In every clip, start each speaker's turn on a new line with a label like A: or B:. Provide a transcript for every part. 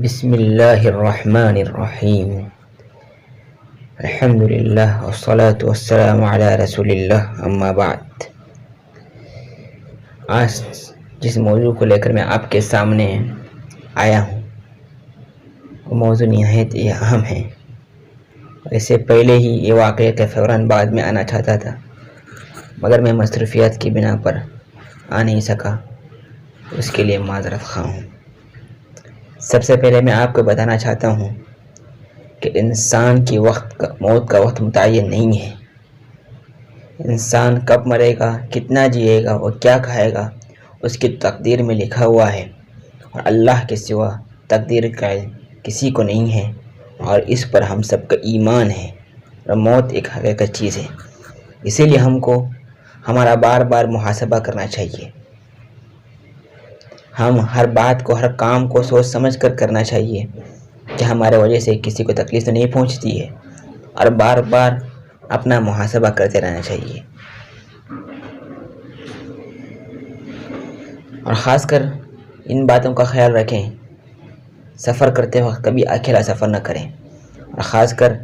A: بسم اللہ الرحمن الرحیم الحمد للہ والصلاة والسلام علی رسول اللہ اما بعد۔ آج جس موضوع کو لے کر میں آپ کے سامنے آیا ہوں وہ موضوع نہایت ہی اہم ہے۔ اس سے پہلے ہی یہ واقعہ کے فوراً بعد میں آنا چاہتا تھا، مگر میں مصروفیات کی بنا پر آ نہیں سکا، اس کے لیے معذرت خواہ ہوں۔ سب سے پہلے میں آپ کو بتانا چاہتا ہوں کہ انسان کی موت کا وقت متعین نہیں ہے۔ انسان کب مرے گا، کتنا جیے گا اور کیا کھائے گا، اس کی تقدیر میں لکھا ہوا ہے، اور اللہ کے سوا تقدیر کا علم کسی کو نہیں ہے، اور اس پر ہم سب کا ایمان ہے، اور موت ایک حقیقت چیز ہے۔ اسی لیے ہم کو ہمارا بار بار محاسبہ کرنا چاہیے۔ ہم ہر بات کو، ہر کام کو سوچ سمجھ کر کرنا چاہیے کہ ہمارے وجہ سے کسی کو تکلیف تو نہیں پہنچتی ہے، اور بار بار اپنا محاسبہ کرتے رہنا چاہیے۔ اور خاص کر ان باتوں کا خیال رکھیں، سفر کرتے وقت کبھی اکیلا سفر نہ کریں، اور خاص کر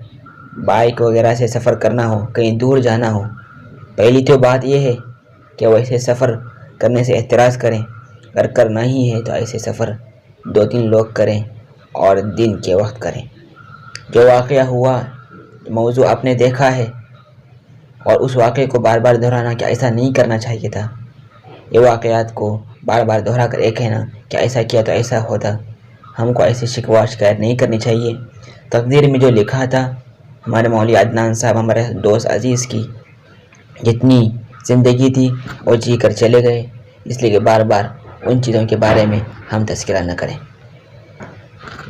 A: بائک وغیرہ سے سفر کرنا ہو، کہیں دور جانا ہو، پہلی تو بات یہ ہے کہ ویسے سفر کرنے سے احتراز کریں، اگر کرنا ہی ہے تو ایسے سفر 2-3 لوگ کریں اور دن کے وقت کریں۔ جو واقعہ ہوا، موضوع آپ نے دیکھا ہے، اور اس واقعے کو بار بار دہرانا کہ ایسا نہیں کرنا چاہیے تھا، یہ واقعات کو بار بار دہرا کر یہ کہنا کہ ایسا کیا تو ایسا ہوتا، ہم کو ایسی شکوہ شکایت نہیں کرنی چاہیے۔ تقدیر میں جو لکھا تھا، ہمارے مولوی عدنان صاحب، ہمارے دوست عزیز کی جتنی زندگی تھی وہ جی کر چلے گئے، اس لیے کہ بار بار ان چیزوں کے بارے میں ہم تذکرہ نہ کریں۔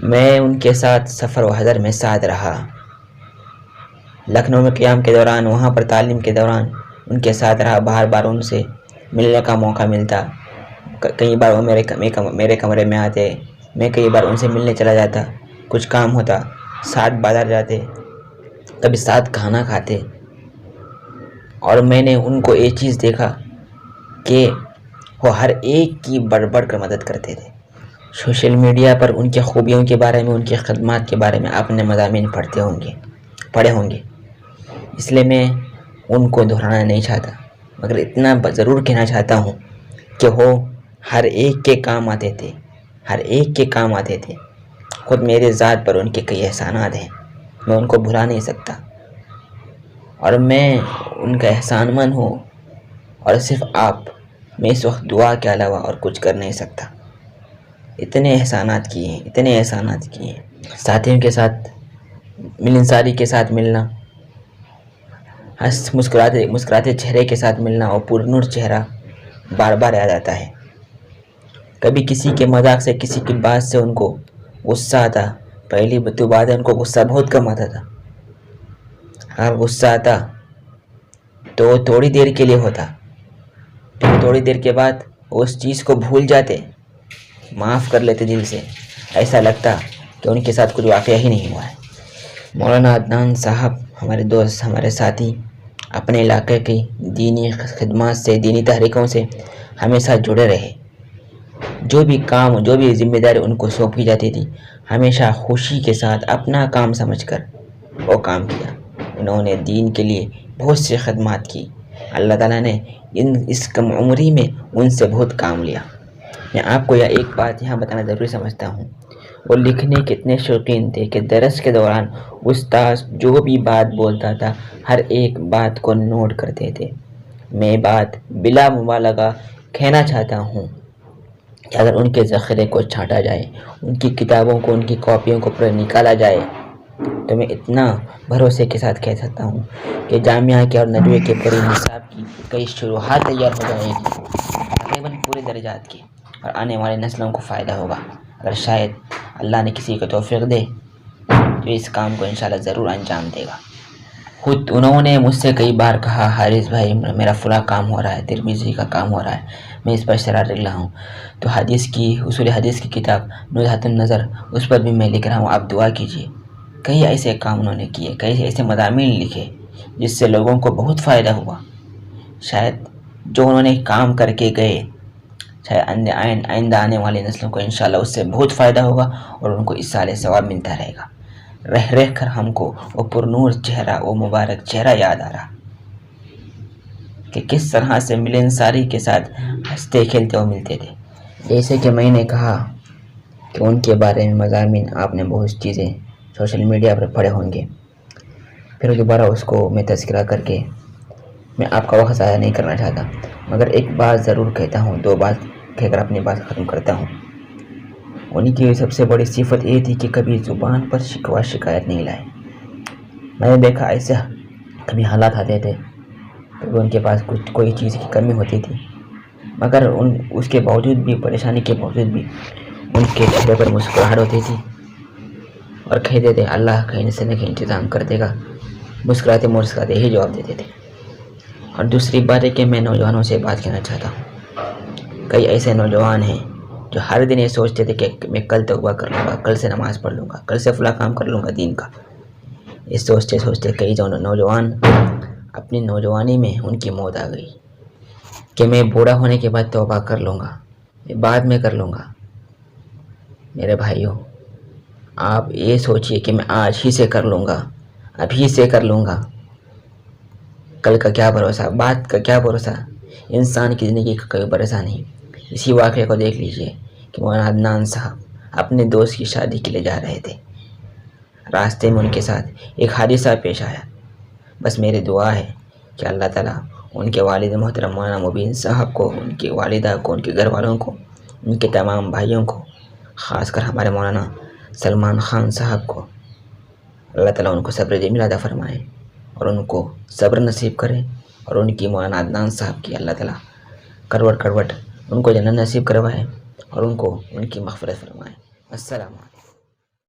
A: میں ان کے ساتھ سفر و حضر میں ساتھ رہا، لکھنؤ میں قیام کے دوران، وہاں پر تعلیم کے دوران ان کے ساتھ رہا، بار بار ان سے ملنے کا موقع ملتا۔ کئی بار وہ میرے کمرے میں آتے، میں کئی بار ان سے ملنے چلا جاتا، کچھ کام ہوتا، ساتھ بازار جاتے، کبھی ساتھ کھانا کھاتے۔ اور میں نے ان کو یہ چیز دیکھا کہ وہ ہر ایک کی بڑھ بڑھ کر مدد کرتے تھے۔ سوشل میڈیا پر ان کی خوبیوں کے بارے میں، ان کی خدمات کے بارے میں آپ نے مضامین پڑھے ہوں گے، اس لیے میں ان کو دہرانا نہیں چاہتا، مگر اتنا ضرور کہنا چاہتا ہوں کہ وہ ہر ایک کے کام آتے تھے، ہر ایک کے کام آتے تھے۔ خود میرے ذات پر ان کے کئی احسانات ہیں، میں ان کو بھلا نہیں سکتا، اور میں ان کا احسان مند ہوں، اور صرف میں اس وقت دعا کے علاوہ اور کچھ کر نہیں سکتا۔ اتنے احسانات کیے ہیں، اتنے احسانات کیے ہیں۔ ساتھیوں کے ساتھ ملنساری کے ساتھ ملنا، مسکراتے چہرے کے ساتھ ملنا، اور پرنور چہرہ بار بار یاد آتا ہے۔ کبھی کسی کے مذاق سے، کسی کی بات سے ان کو غصہ آتا، پہلی تو بات ہے ان کو غصہ بہت کم آتا تھا، اگر غصہ آتا تو وہ تھوڑی دیر کے لیے ہوتا، پھر تھوڑی دیر کے بعد اس چیز کو بھول جاتے، معاف کر لیتے دل سے، ایسا لگتا کہ ان کے ساتھ کچھ واقعہ ہی نہیں ہوا ہے۔ مولانا عدنان صاحب ہمارے دوست، ہمارے ساتھی، اپنے علاقے کی دینی خدمات سے، دینی تحریکوں سے ہمیشہ جڑے رہے۔ جو بھی کام، جو بھی ذمہ داری ان کو سونپی جاتی تھی، ہمیشہ خوشی کے ساتھ اپنا کام سمجھ کر وہ کام کیا۔ انہوں نے دین کے لیے بہت سی خدمات کی، اللہ تعالیٰ نے اس کم عمری میں ان سے بہت کام لیا۔ میں آپ کو ایک بات یہاں بتانا ضروری سمجھتا ہوں، وہ لکھنے کے اتنے شوقین تھے کہ درس کے دوران استاد جو بھی بات بولتا تھا، ہر ایک بات کو نوٹ کرتے تھے۔ میں بات بلا مبالغہ کہنا چاہتا ہوں کہ اگر ان کے ذخیرے کو چھانٹا جائے، ان کی کتابوں کو، ان کی کاپیوں کو نکالا جائے، تو میں اتنا بھروسے کے ساتھ کہہ سکتا ہوں کہ جامعہ کے اور ندوے کے پورے نصاب کی کئی شروحات تیار ہو جائیں گی، تقریباً پورے درجات کی، اور آنے والے نسلوں کو فائدہ ہوگا۔ اگر شاید اللہ نے کسی کو توفیق دے تو اس کام کو انشاءاللہ ضرور انجام دے گا۔ خود انہوں نے مجھ سے کئی بار کہا، حارث بھائی میرا فلاں کام ہو رہا ہے، ترمذی کا کام ہو رہا ہے، میں اس پر شرح لکھ رہا ہوں، تو اصول حدیث کی کتاب نزہۃ النظر، اس پر بھی میں لکھ رہا ہوں، آپ دعا کیجیے۔ کئی ایسے کام انہوں نے کیے، کئی ایسے مضامین لکھے جس سے لوگوں کو بہت فائدہ ہوا۔ شاید جو انہوں نے کام کر کے گئے، شاید آئندہ آنے والی نسلوں کو انشاءاللہ اس سے بہت فائدہ ہوگا اور ان کو اس سال ثواب ملتا رہے گا۔ رہ رہ کر ہم کو وہ پرنور چہرہ، وہ مبارک چہرہ یاد آ رہا کہ کس طرح سے ملنساری کے ساتھ ہنستے کھیلتے وہ ملتے تھے۔ جیسے کہ میں نے کہا کہ ان کے بارے میں مضامین آپ نے بہت چیزیں سوشل میڈیا پر پڑھے ہوں گے، پھر دوبارہ اس کو میں تذکرہ کر کے میں آپ کا وقت ضائع نہیں کرنا چاہتا، مگر ایک بات ضرور کہتا ہوں، دو بات کہہ کر اپنی بات ختم کرتا ہوں۔ ان کی سب سے بڑی صفت یہ تھی کہ کبھی زبان پر شکوہ شکایت نہیں لائے۔ میں نے دیکھا ایسے کبھی حالات آتے تھے، کبھی ان کے پاس کوئی چیز کی کمی ہوتی تھی، مگر اس کے باوجود بھی، پریشانی کے باوجود بھی ان کے چہرے پر مسکراہٹ ہوتی تھی اور کہتے تھے اللہ کہیں سے نہ کہیں انتظام کر دے گا، مسکراتے مسکراتے یہی جواب دیتے تھے۔ اور دوسری بات ہے کہ میں نوجوانوں سے بات کہنا چاہتا ہوں، کئی ایسے نوجوان ہیں جو ہر دن یہ سوچتے تھے کہ میں کل توبہ کر لوں گا، کل سے نماز پڑھ لوں گا، کل سے فلاں کام کر لوں گا دین کا۔ یہ سوچتے سوچتے کئی نوجوان اپنی نوجوانی میں ان کی موت آ گئی کہ میں بوڑھا ہونے کے بعد توبہ کر لوں گا، میں بعد میں کر لوں گا۔ میرے بھائیوں، آپ یہ سوچئے کہ میں آج ہی سے کر لوں گا، ابھی سے کر لوں گا، کل کا کیا بھروسہ، بعد کا کیا بھروسہ۔ انسان کی زندگی کا کوئی بھروسہ نہیں۔ اسی واقعے کو دیکھ لیجئے کہ مولانا عدنان صاحب اپنے دوست کی شادی کے لیے جا رہے تھے، راستے میں ان کے ساتھ ایک حادثہ پیش آیا۔ بس میری دعا ہے کہ اللہ تعالیٰ ان کے والد محترم مولانا مبین صاحب کو، ان کی والدہ کو، ان کے گھر والوں کو، ان کے تمام بھائیوں کو، خاص کر ہمارے مولانا سلمان خان صاحب کو، اللہ تعالیٰ ان کو صبر جمیل عطا فرمائے اور ان کو صبر نصیب کرے، اور ان کی مولانا عدنان صاحب کی اللہ تعالیٰ کروٹ کروٹ ان کو جنت نصیب کروائے اور ان کو ان کی مغفرت فرمائے۔ السلام علیکم۔